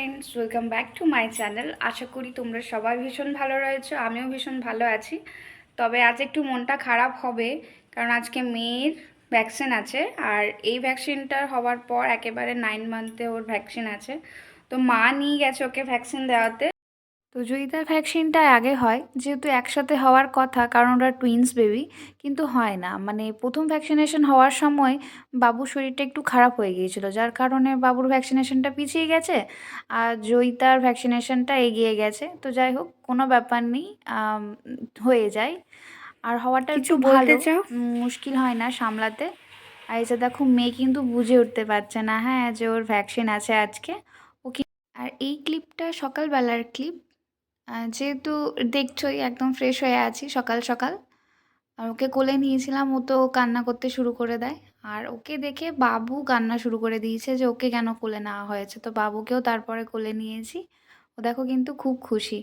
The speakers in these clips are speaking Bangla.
Friends, welcome back to my channel. আশা করি তোমরা সবাই ভীষণ ভালো রয়েছো, আমিও ভীষণ ভালো আছি। তবে আজ একটু মনটা খারাপ হবে, কারণ আজকে মেয়ের ভ্যাকসিন আছে। আর এই ভ্যাকসিনটা হওয়ার পর একেবারে 9 মান্থে ওর ভ্যাকসিন আছে। তো মা নিয়ে গেছে ওকে ভ্যাকসিন দেওয়াতে। তো জয়িতার ভ্যাকসিনটা আগে হয়, যেহেতু একসাথে হওয়ার কথা, কারণ ওরা টুইন্স বেবি, কিন্তু হয় না। মানে প্রথম ভ্যাকসিনেশন হওয়ার সময় বাবুর শরীরটা একটু খারাপ হয়ে গিয়েছিল, যার কারণে বাবুর ভ্যাকসিনেশনটা পিছিয়ে গেছে আর জয়িতার ভ্যাকসিনেশনটা এগিয়ে গেছে। তো যাই হোক, কোনো ব্যাপার নেই, হয়ে যায়। আর হওয়াটা কিছু একটু বলতে ভালো, চাও? মুশকিল হয় না সামলাতে। আর এই যে দেখো, মেয়ে কিন্তু বুঝে উঠতে পারছে না, হ্যাঁ, যে ওর ভ্যাকসিন আছে আজকে। ওকে। আর এই ক্লিপটা সকালবেলার ক্লিপ, যেহেতু দেখছোই একদম ফ্রেশ হয়ে আছি সকাল সকাল। আর ওকে কোলে নিয়েছিলাম, ও তো কান্না করতে শুরু করে দেয়। আর ওকে দেখে বাবু কান্না শুরু করে দিয়েছে যে ওকে কেন কোলে নেওয়া হয়েছে। তো বাবুকেও তারপরে কোলে নিয়েছি। ও দেখো কিন্তু খুব খুশি।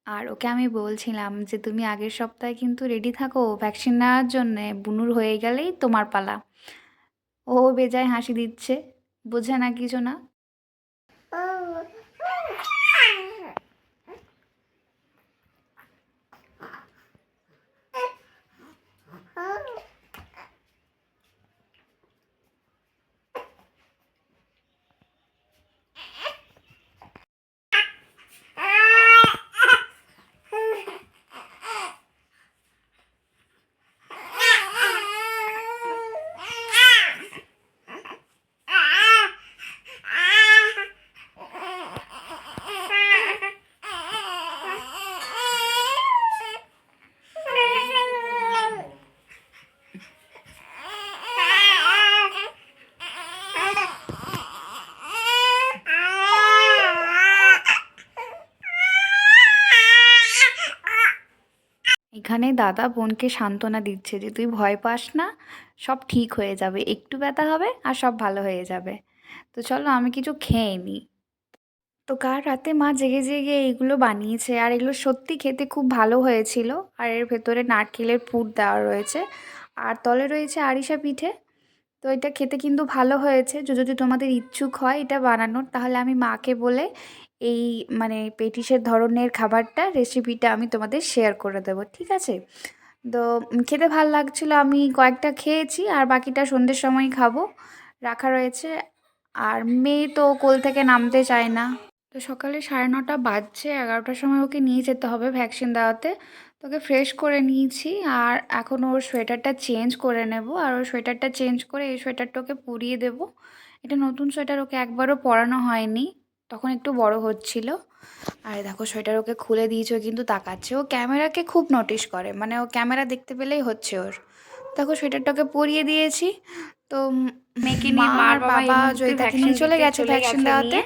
আর ওকে আমি বলছিলাম যে তুমি আগের সপ্তাহে কিন্তু রেডি থাকো ভ্যাকসিন নেওয়ার জন্যে, বুনুর হয়ে গেলেই তোমার পালা। ও বেজায় হাসি দিচ্ছে, বোঝে না কিছু না। এখানে দাদা বোনকে সান্ত্বনা দিচ্ছে যে তুই ভয় পাস না, সব ঠিক হয়ে যাবে, একটু ব্যথা হবে আর সব ভালো হয়ে যাবে। তো চলো আমি কিছু খেয়ে নিই। তো কাল রাতে মা জেগে জেগে এইগুলো বানিয়েছে, আর এগুলো সত্যি খেতে খুব ভালো হয়েছিল। আর এর ভেতরে নারকেলের পুর দেওয়া রয়েছে, আর তলে রয়েছে আরিশা পিঠে। তো এটা খেতে কিন্তু ভালো হয়েছে। যদি তোমাদের ইচ্ছুক হয় এটা বানানোর, তাহলে আমি মাকে বলে এই মানে পেটিসের ধরনের খাবারটা রেসিপিটা আমি তোমাদের শেয়ার করে দেবো, ঠিক আছে? তো খেতে ভাল লাগছিল, আমি কয়েকটা খেয়েছি আর বাকিটা সন্ধ্যের সময় খাবো, রাখা রয়েছে। আর মেয়ে তো কোল থেকে নামতে চায় না। তো সকালে 9:30 বাজছে, 11টার সময় ওকে নিয়ে যেতে হবে ভ্যাকসিন দেওয়াতে। তোকে ফ্রেশ করে নিয়েছি, আর এখন ওর সোয়েটারটা চেঞ্জ করে নেব। আর ওর সোয়েটারটা চেঞ্জ করে এই সোয়েটারটা ওকে পরিয়ে দেব। এটা নতুন সোয়েটার, ওকে একবারও পরানো হয়নি, তখন একটু বড় হচ্ছিল। আর দেখো সোয়েটার ওকে খুলে দিয়েছে, ও কিন্তু তাকাচ্ছে, ও ক্যামেরাকে খুব নোটিস করে, মানে ও ক্যামেরা দেখতে পেলেই হচ্ছে ওর। দেখো সোয়েটারটাকে পরিয়ে দিয়েছি। তো মেয়েকে মা নিয়ে মার আর বাবা এই বাবা মুহূর্তে জয়িতাকে ভ্যাকসিন নিয়ে চলে দিতে গেছে চলে ভ্যাকসিন গেছে দেওয়াতে। নিয়ে।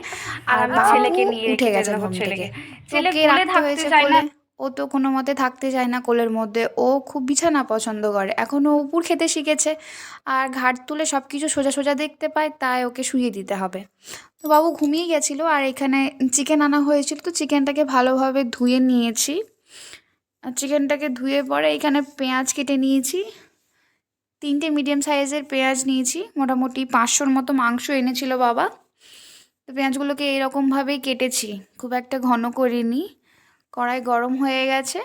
আর আর আমার বাবু ছেলেকে নিয়ে উঠে রেখেছে, গেছে দেখো ঘুম থেকে। ছেলেকে। তো ছেলে ওকে কোলে রাখতে থাকতে হয়েছে চায় না। কোলে। ও তো কোনো মতে থাকতে চায় না কোলের মধ্যে, ও খুব বিছানা পছন্দ করে, এখনও উপুর খেতে শিখেছে। আর ঘাট তুলে সব কিছু সোজা সোজা দেখতে পায়, তাই ওকে শুইয়ে দিতে হবে। তো বাবু ঘুমিয়ে গেছিলো। আর এখানে চিকেন আনা হয়েছিল, তো চিকেনটাকে ভালোভাবে ধুয়ে নিয়েছি। আর চিকেনটাকে ধুয়ে পরে এখানে পেঁয়াজ কেটে নিয়েছি। 3টে মিডিয়াম সাইজের পেঁয়াজ নিয়েছি, মোটামুটি 500-র মতো মাংস এনেছিল বাবা। তো পেঁয়াজগুলোকে এরকমভাবেই কেটেছি, খুব একটা ঘন করিনি। কড়াই গরম হয়ে গেছে,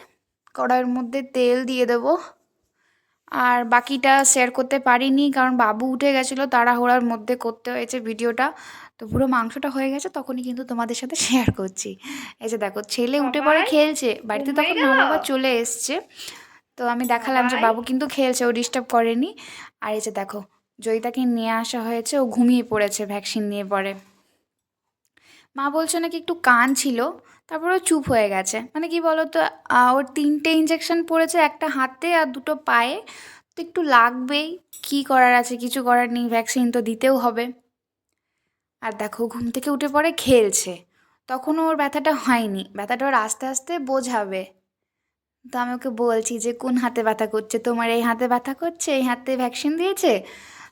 কড়াইয়ের মধ্যে তেল দিয়ে দেবো। আর বাকিটা শেয়ার করতে পারিনি, কারণ বাবু উঠে গেছিলো, তাড়াহুড়ার মধ্যে করতে হয়েছে ভিডিওটা। তো পুরো মাংসটা হয়ে গেছে, তখনই কিন্তু তোমাদের সাথে শেয়ার করছি। এই যে দেখো, ছেলে উঠে পড়ে সবাই খেলছে, ঘুম বাড়িতে হয়ে তখন মা গেল। বাবা চলে এসছে। তো আমি দেখালাম যে সবাই বাবু কিন্তু খেলছে, ও ডিস্টার্ব করেনি। আর এই যে দেখো, জয়িতাকে নিয়ে আসা হয়েছে, ও ঘুমিয়ে পড়েছে ভ্যাকসিন নিয়ে পরে। মা বলছে নাকি একটু কান ছিল, তারপরে ও চুপ হয়ে গেছে। মানে কি বলতো, ওর 3টে ইঞ্জেকশন পড়েছে, একটা হাতে আর 2টো পায়ে। তো একটু লাগবেই, কী করার আছে, কিছু করার নেই, ভ্যাকসিন তো দিতেও হবে। আর দেখো ঘুম থেকে উঠে পড়ে খেলছে, তখনও ওর ব্যথাটা হয়নি, ব্যথাটা ওর আস্তে আস্তে বোঝাবে। তো আমি ওকে বলছি যে কোন হাতে ব্যথা করছে, তোমার এই হাতে ব্যথা করছে, এই হাতে ভ্যাকসিন দিয়েছে।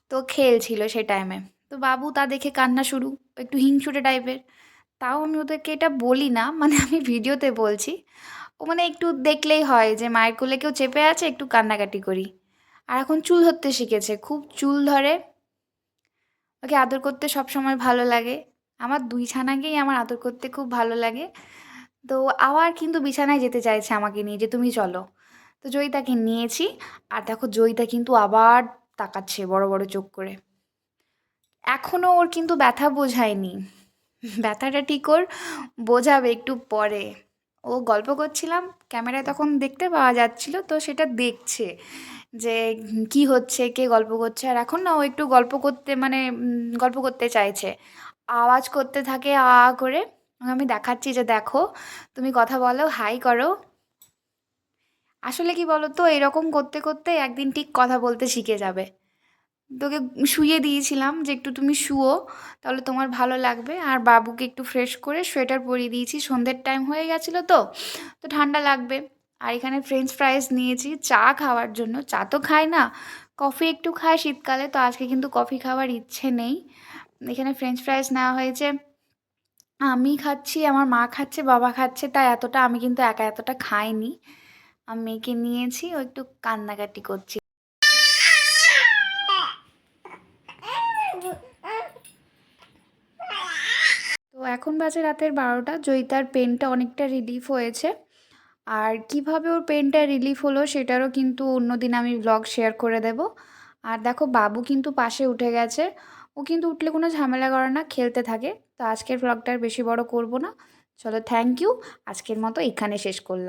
তো খেলছিল সে টাইমে। তো বাবু তা দেখে কান্না শুরু, একটু হিংসুটে টাইপের। তাও আমি ওদেরকে এটা বলি না, মানে আমি ভিডিওতে বলছি। ও মানে একটু দেখলেই হয় যে মায়ের কোলে কেউ চেপে আছে, একটু কান্নাকাটি করি। আর এখন চুল ধরতে শিখেছে, খুব চুল ধরে। ওকে আদর করতে সব সময় ভালো লাগে। আমার 2 ছানাকেই আমার আদর করতে খুব ভালো লাগে। তো আবার কিন্তু বিছানায় যেতে চাইছে আমাকে নিয়ে যে, "তুমি চলো।" তো জয়িতাকে নিয়েছি। আর দেখো জয়িতা কিন্তু আবার তাকাচ্ছে বড়, বড় চোখ করে। এখনও ওর কিন্তু ব্যথা বোঝায়নি। ব্যথাটা ঠিক ওর বোঝাবে একটু পরে। ও গল্প করছিলাম, ক্যামেরায় তখন দেখতে পাওয়া যাচ্ছিল, তো সেটা দেখছে যে কী হচ্ছে, কে গল্প করছে। আর এখন না ও একটু গল্প করতে মানে গল্প করতে চাইছে। আওয়াজ করতে থাকে আ, আ করে। ওকে আমি দেখাচ্ছি যে, "দেখো, তুমি কথা বলো, হাই করো।" আসলে কি বলো তো, এরকম করতে, করতে একদিন ঠিক কথা বলতে শিখে যাবে। তোকে শুইয়ে দিয়েছিলাম যে একটু তুমি শুয়ো, তাহলে তোমার ভালো লাগবে। আর বাবুকে একটু ফ্রেশ করে সোয়েটার পরিয়ে দিয়েছি, সন্ধ্যের টাইম হয়ে গেছিলো তো, তো ঠান্ডা লাগবে। আর এখানে ফ্রেঞ্চ ফ্রাইজ নিয়েছি চা খাওয়ার জন্য। চা তো খাই না, কফি একটু খাই শীতকালে, তো আজকে কিন্তু কফি খাওয়ার ইচ্ছে নেই। এখানে ফ্রেঞ্চ ফ্রাইজ নেওয়া হয়েছে, আমি খাচ্ছি, আমার মা খাচ্ছে, বাবা খাচ্ছে, তাই এতটা আমি কিন্তু একা এতটা খাইনি। আমি মেয়েকে নিয়েছি, ও একটু কান্নাকাটি করছে। তো এখন বাজে রাতের 12টা। জয়িতার পেনটা অনেকটা রিলিফ হয়েছে। আর কিভাবে ওর পেনটা রিলিফ হলো সেটারও কিন্তু অন্যদিন আমি ব্লগ শেয়ার করে দেব। আর দেখো বাবু কিন্তু পাশে উঠে গেছে। ও কিন্তু উঠলে কোনো ঝামেলা করে না, খেলতে থাকে। তো আজকের ব্লগটা আর বেশি বড় করব না। চলো থ্যাংক ইউ। আজকের মতো এখানে শেষ করলাম।